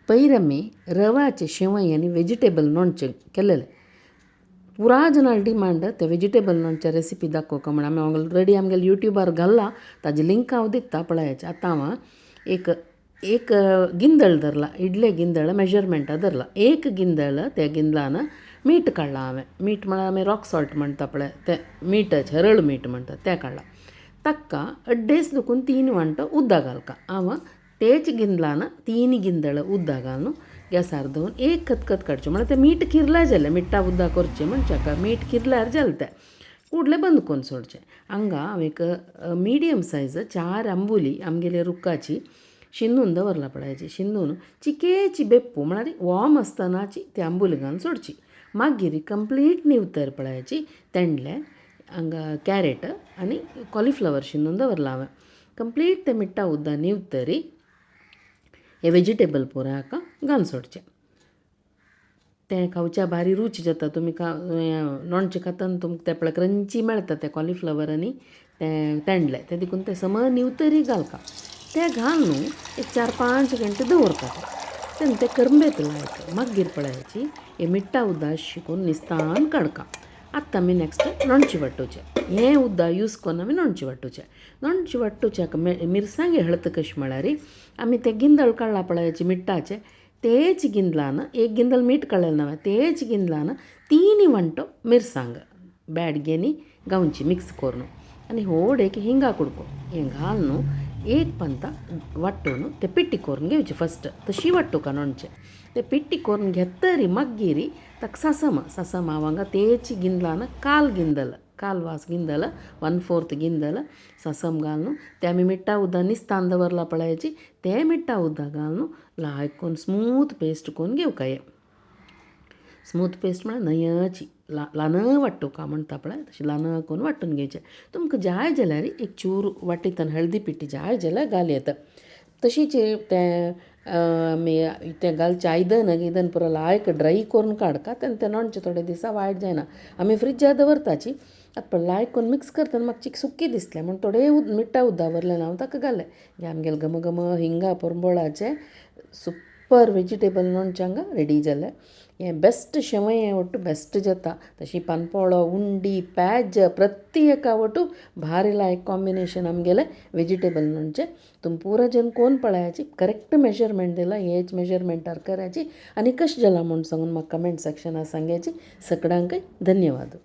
पयर आमी रव्याचे शेवय आनी वेजिटेबल लोणचें केल्लें. पुराय जनांक डिमांड ते वेजिटेबल लोणचें रेसिपी दाखोवका म्हण आमी ऑलरेडी आमगेल्या युट्यूबार घाल्ला. ताजी लिंक हांव दिता पळयाचें. आतां हांव एक गिंदळ धरला, इडले गिंदळ मेजरमेंटा धरला. एक गिंदळ त्या गिंदळान मीठ काडलां हांवें. मीठ म्हळ्यार आमी रॉक सॉल्ट म्हणटा पळय तें मीठ, हरळ मीठ म्हणटा तें काडलां. ताका अड्डेस दुखून 3 वांटो उदक घालता. हांव तेच गिंदळान 3 गिंदळ उदक घालून गॅसार दवरून एक खतखत काडचें. म्हळ्यार तें मीठ किरलें जालें, मिठा उदक करचें म्हणचे मीठ किरल्यार जालें तें कुडलें बंद करून सोडचें. हांगा हांव एक मिडियम सायज 4 आंबोली आमगेल्या रुखाची शिंदून दवरला पळयाची. शिंदून चिकेची बेप्पू म्हळ्यार वॉर्म आसतनाची ती आंबोली घालून सोडची. मागीर कंप्लीट निवतर पळयाची तेंडलें हांगा कॅरेट आनी कॉलीफ्लावर शिंदून दवरला हांवें. कंप्लीट तें मिठा उदक निवतरी हे वेजिटेबल पुराय हाका घालून सोडचें. तें खावच्या भारी रूच जाता. तुमी लोणचें खातना तुमकां तें पळय क्रंची मेळटा तें कॉलीफ्लावर आनी तें तेंडलें तें देखून तें समज निवतरी घालता. तें घालून एक 4-5 घंटे दवरता. तेन्ना तें करमेत लायक मागीर पळयाची हे मिठा उदक शिकून निस्तान काडका. आतां आमी नॅक्स्ट लोणचें वांटोवचें. हें उदक यूज करून आमी लोणचें वांटोवचें. लोणचें वांटोवच्याक मिरसांगे हळद कशें म्हळ्यार आमी तें गिंदळ काडला पळयाचें मिठाचें तेच गिंदळान एक गिंदळ मीठ काडलेलें ना तेच गिंदळान 3 वांटो मिरसांग बॅडगेनी गावची मिक्स करून आनी एक हिंगा कुडको हें घालून एक पंता वांटून तें पिट्टी करून घेवचें. फस्ट तशी वांटोवका लोणचें. तें पिट्टी करून घेतरी मागीर ताका सासम हांव हांगा तेच गिंदळान काल वास गिंदळ 1/4 गिंदळ सासम घालून तें आमी मिठा उदक निस्तान दवरला पळयाची तें मिठा उदक घालून लायक करून स्मूथ पेस्ट करून घेवका. हें स्मूथ पेस्ट म्हळ्यार न्हंयची ल्हान वांटोवका म्हणटा पळय तशें ल्हान करून वांटून घेवचें. तुमकां जाय जाल्यार एक चूर वाटींतन हळदी पिठी जाय जाल्यार घाल येता. तशीच तें घालचें आयदन पुरो लायक ड्राय करून काडका. तेन्ना तें लोणचें थोडे दिसा वायट जायना. आमी फ्रिजार दवरताची आतां पळय लायक करून मिक्स करतना म्हाका सुकी दिसलें म्हण थोडें मिठा उदक दवरलें हांव ताका घालें. हें आमगेलें घमघम हिंगा परबोळाचें सुपर वेजिटेबल लोणचें हांगा रेडी जालें. हें बेस्ट शेवय ಒಟ್ಟು बेस्ट जाता. तशी पानपोळो उंडी पॅज प्रत्येका ಒಟ್ಟು भारी लायक कॉम्बिनेशन आमगेलें वेजिटेबल लोणचें. तुम पुरो जन कोण पळयाची करेक्ट मेजरमेंट दिला हेच मेजरमेंटार करायची आनी कशें जाला म्हूण सांगून म्हाका कमेंट सेक्शनार सांगायची. सगळ्यांक धन्यवाद.